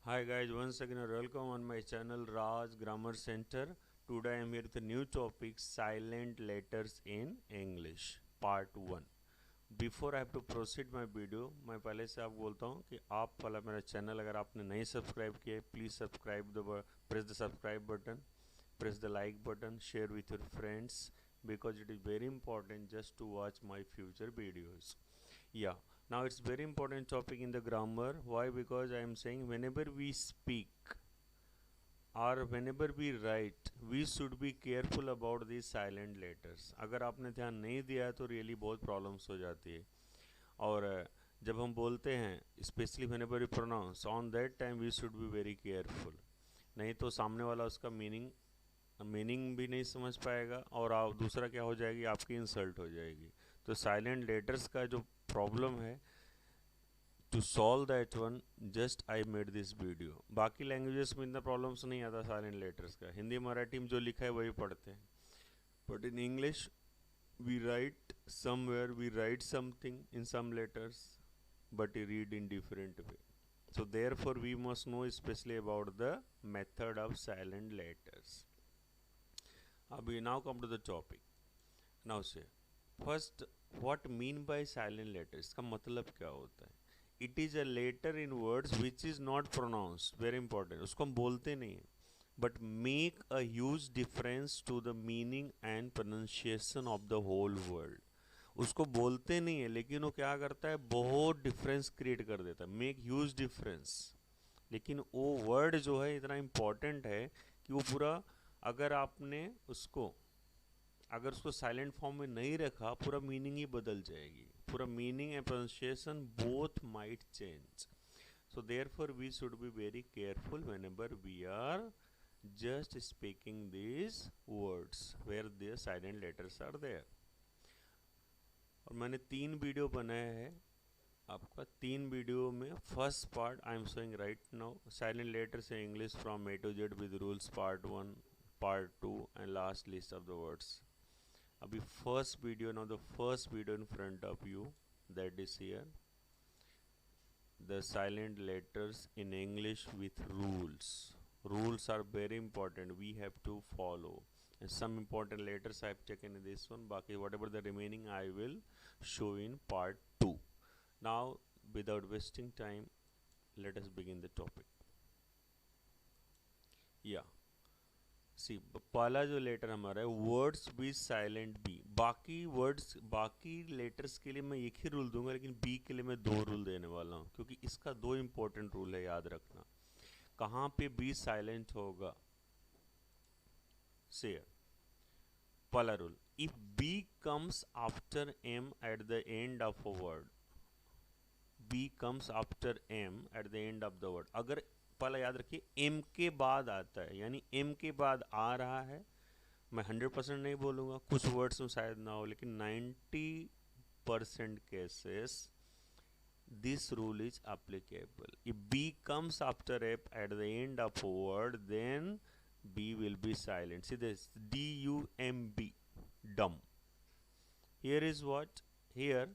Hi guys, once again welcome on my channel Raj Grammar Center. Today I am here with a new topic, silent letters in English, part 1. Before I have to proceed my video, मैं पहले से आपको बोलता हूँ कि आप वाला मेरा चैनल अगर आपने नहीं सब्सक्राइब किया है, please subscribe press the subscribe button, press the like button, share with your friends because it is very important just to watch my future videos. Yeah, now it's very important topic in the grammar. Why? Because I am saying whenever we speak or whenever we write, we should be careful about these silent letters. अगर आपने ध्यान नहीं दिया है तो really बहुत problems हो जाती है. और जब हम बोलते हैं specially whenever we pronounce, on that time we should be very careful. नहीं तो सामने वाला उसका मीनिंग भी नहीं समझ पाएगा और दूसरा क्या हो जाएगी, आपकी इंसल्ट हो जाएगी. तो साइलेंट लेटर्स का जो प्रॉब्लम है, to solve that one just I made this video. बाकी लैंग्वेजेस में इतना प्रॉब्लम्स नहीं आता साइलेंट लेटर्स का. हिंदी मराठी में जो लिखा है वही पढ़ते हैं. But in English we write somewhere, we write something in some letters but you read in different way. So therefore we must know especially about the method of silent letters. We now come to the topic. Now say first, what mean by silent letters? इसका मतलब क्या होता है? It is a letter in words which is not pronounced. Very important. उसको हम बोलते नहीं हैं, but make a huge difference to the meaning and pronunciation of the whole word. उसको बोलते नहीं है लेकिन वो क्या करता है, बहुत डिफरेंस क्रिएट कर देता है. Make huge difference. लेकिन वो वर्ड जो है इतना इम्पॉर्टेंट है कि वो पूरा, अगर आपने उसको साइलेंट फॉर्म में नहीं रखा, पूरा मीनिंग ही बदल जाएगी. पूरा meaning and pronunciation both might change. So therefore we should be very careful whenever we are just speaking these words where the silent letters are there. और मैंने 3 वीडियो बनाया है आपका. 3 वीडियो में first part I am showing right now, silent letters in English from A to Z with rules, part 1, part 2 and last list of the words. अभी first video, now the first video in front of you, that is here, the silent letters in English with rules. Rules are very important, we have to follow, and some important letters I have taken in this one. Baki whatever the remaining I will show in part 2. Now without wasting time, let us begin the topic. Yeah, सी पहला जो letter हमारा है words with silent B. बाकी letters के लिए मैं एक ही rule दूंगा, लेकिन बी के लिए मैं 2 रूल देने वाला हूँ, क्योंकि इसका 2 इंपॉर्टेंट रूल है, याद रखना. कहाँ पे बी साइलेंट होगा? से पहला rule, if B comes after M at the end of a word, B comes after M at the end of the word. अगर पहला याद रखिए एम के बाद आता है, यानी एम के बाद आ रहा है, मैं 100% नहीं बोलूँगा, कुछ वर्ड्स में शायद ना हो, लेकिन 90% cases this rule is applicable. If B comes after M at the end of a word, then B will be silent. See this DUMB, dumb. Here is what? Here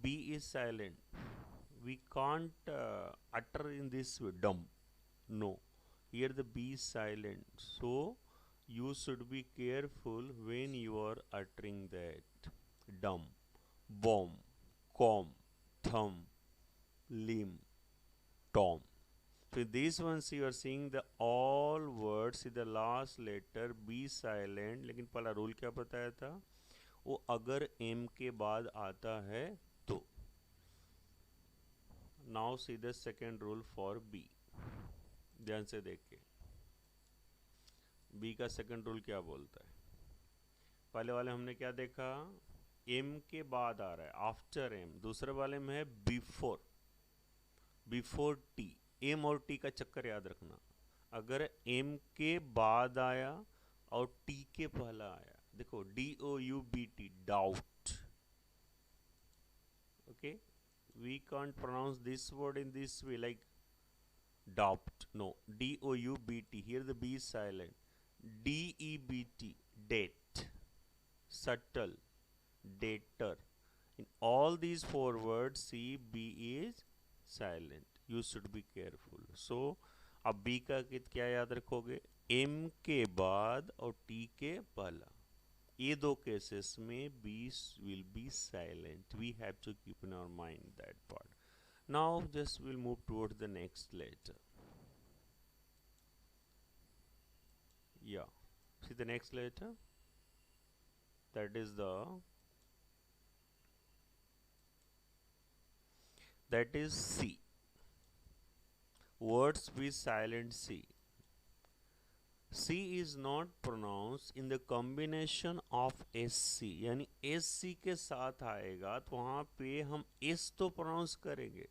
B is silent. We can't utter in this way, dumb. No, here the B is silent. So you should be careful when you are uttering that. Dumb, bomb, com, thumb, limb, tom. So in these ones you are seeing the all words in the last letter B silent. लेकिन पहला rule क्या बताया था? वो अगर M के बाद आता है तो. Now see the second rule for B. ध्यान से देखिए बी का सेकंड रूल क्या बोलता है. पहले वाले हमने क्या देखा, एम के बाद आ रहा है, आफ्टर एम. दूसरे वाले में है बिफोर, बिफोर टी. एम और टी का चक्कर याद रखना. अगर एम के बाद आया और टी के पहला आया, देखो DOUBT, doubt. Okay, we can't pronounce this word in this way like doubt. No, DOUBT. Here the B is silent. DEBT, date, subtle, dater. In all these 4 words, see B is silent. You should be careful. So अब B का क्या याद रखोगे, M के बाद और T के पहला, ये दो केसेस में B will be silent. We have to keep in our mind that part. Now just will move towards the next letter. Yeah, see the next letter, that is C. Words with silent C. C is not pronounced in the combination of SC, यानी SC के साथ आएगा तो वहाँ पे हम S तो pronounce करेंगे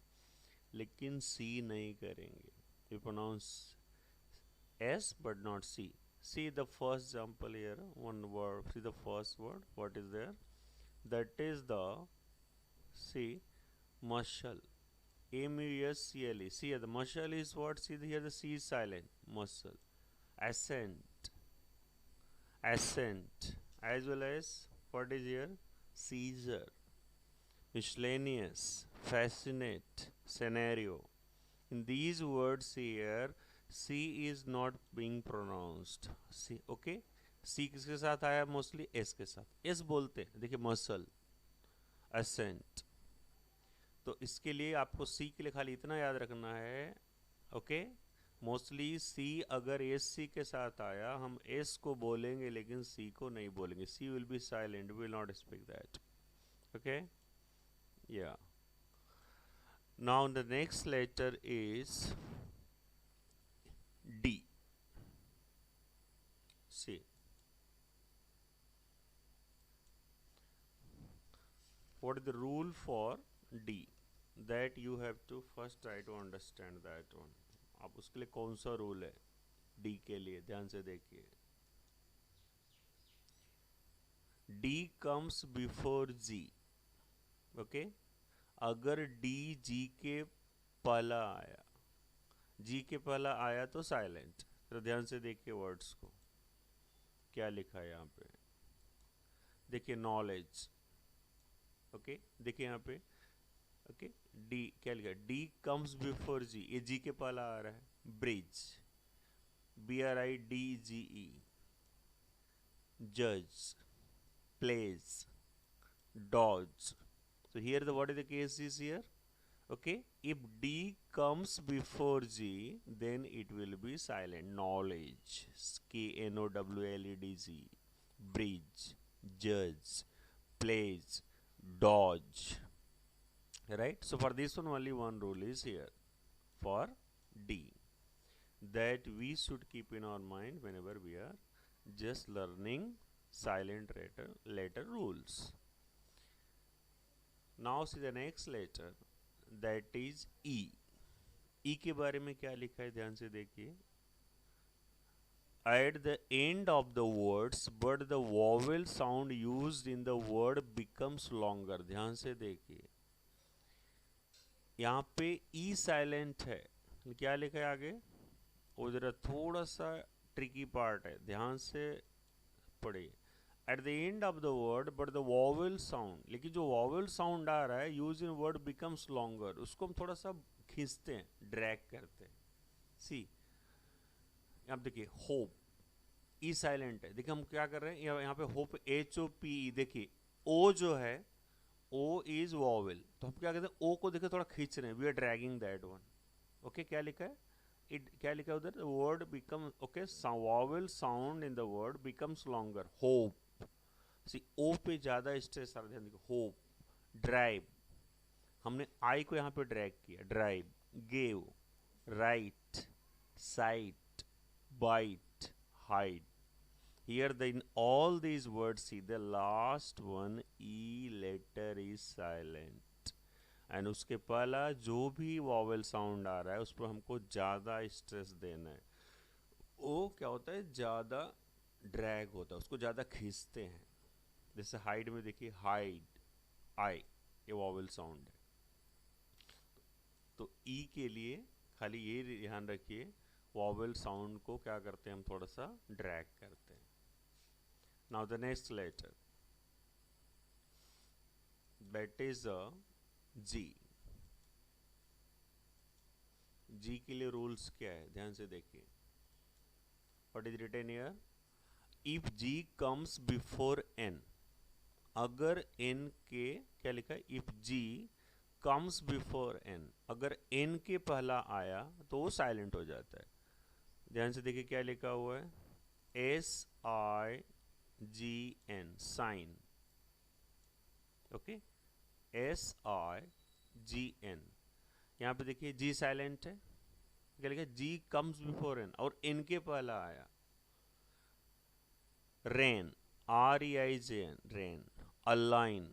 लेकिन C नहीं करेंगे. We pronounce S but not C. See the first example here, one word, see the first word, what is there? That is the, see, muscle. M-U-S-C-L-E. See here, the muscle is what? See here, the C is silent. Muscle. Ascent. Ascent. As well as, what is here? Seizure. Miscellaneous. Fascinate. Scenario. In these words here, C is not being pronounced. C, okay? C किसके साथ आया mostly? S के साथ. S बोलते हैं. देखिए muscle, ascent. तो इसके लिए आपको C के लिए खाली इतना याद रखना है, ओके? मोस्टली C अगर SC के साथ आया, हम S को बोलेंगे लेकिन C को नहीं बोलेंगे. C will be silent. We will not speak that. Okay? Yeah. Now the next letter is D. See, what is the rule for D? That you have to first try to understand that one. अब उसके लिए कौन सा rule है D के लिए, ध्यान से देखिए. D comes before G. Okay? अगर D G के पहला आया, G के पहला आया तो साइलेंट. तो ध्यान से देखिए वर्ड्स को, क्या लिखा है यहाँ पे. देखिए नॉलेज. ओके, देखिए यहाँ पे, ओके, डी क्या लिखा है? डी कम्स बिफोर जी, ये जी के पहला आ रहा है. Bridge, BRIDGE. जज, pledge, dodge. So here the what is the case is here? Okay, if D comes before G, then it will be silent. Knowledge, KNOWLEDGE. Bridge, judge, plays, dodge. Right? So for this one only one rule is here for D, that we should keep in our mind whenever we are just learning silent letter rules. Now see the next letter, that is E. E के बारे में क्या लिखा है, ध्यान से देखिए. At the end of the words, but the vowel sound used in the word becomes longer. ध्यान से देखिए, यहाँ पे E साइलेंट है. क्या लिखा है आगे? वो जरा थोड़ा सा ट्रिकी पार्ट है, ध्यान से पढ़िए. At the end of the word, but the vowel sound, लेकिन जो vowel sound आ रहा है use in word becomes longer, उसको हम थोड़ा सा खींचते हैं, ड्रैग करते हैं. सी, अब देखिए होप, ई साइलेंट है. देखिए हम क्या कर रहे हैं, यहाँ पे होप HOPE. देखिए ओ जो है, ओ इज वॉवेल, तो हम क्या कहते हैं, ओ को देखिए थोड़ा खींच रहे हैं. We are dragging that one. Okay, क्या लिखा है? इट क्या लिखा है उधर? Word become, okay, vowel sound in the word becomes longer. Hope. See, O पे ज्यादा स्ट्रेस आ रहा है, ध्यान देखो. होप, ड्राइव, हमने आई को यहाँ पे ड्रैग किया. Drive, gave, write, site, bite, hide. Here in all these words, see the last one E letter is silent. And उसके पहला जो भी vowel sound आ रहा है उस पर हमको ज़्यादा स्ट्रेस देना है. ओ क्या होता है, ज़्यादा ड्रैग होता है, उसको ज़्यादा खींचते हैं. जैसे हाइड में देखिए, हाइड, आई, ये वॉवेल साउंड है. तो ई के लिए खाली ये ध्यान रखिए, वॉवेल साउंड को क्या करते हैं हम, थोड़ा सा ड्रैग करते हैं. Now the next letter, that is G. जी के लिए रूल्स क्या है, ध्यान से देखिए. What is written here? If G comes before N, अगर एन के, क्या लिखा है, if G comes before N, अगर एन के पहला आया तो वो साइलेंट हो जाता है. ध्यान से देखिए क्या लिखा हुआ है, SIGN, साइन. Okay, SIGN. यहाँ पे देखिए जी साइलेंट है, क्या लिखा है, जी कम्स बिफोर एन, और एन के पहला आया. Reign, REIJN, reign. Align,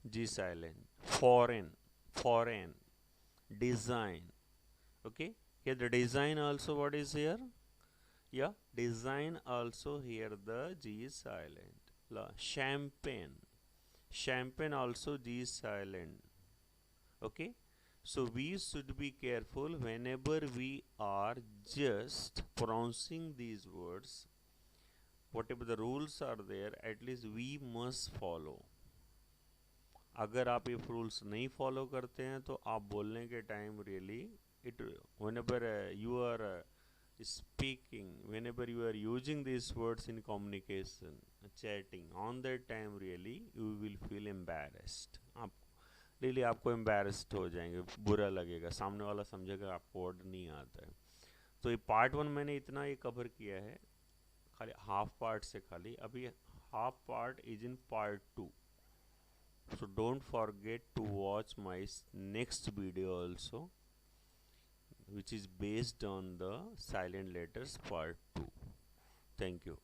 G silent. Foreign, foreign. Design, okay, here the design also, what is here, yeah, design also, here the G is silent. Champagne, champagne also G is silent. Okay, so we should be careful whenever we are just pronouncing these words. Whatever the rules are there, at least we must follow. अगर आप ये rules नहीं follow करते हैं तो आप बोलने के time really it, whenever you are speaking, whenever you are using these words in communication, chatting, on that time really you will feel embarrassed. आप रियली आपको एम्बेरस्ड हो जाएंगे, बुरा लगेगा, सामने वाला समझेगा आपको वर्ड नहीं आता है. तो ये पार्ट 1 मैंने इतना ये कवर किया है, खाली हाफ पार्ट से खाली. अभी half part is in part 2. So don't forget to watch my next video also, which is based on the silent letters part 2. Thank you.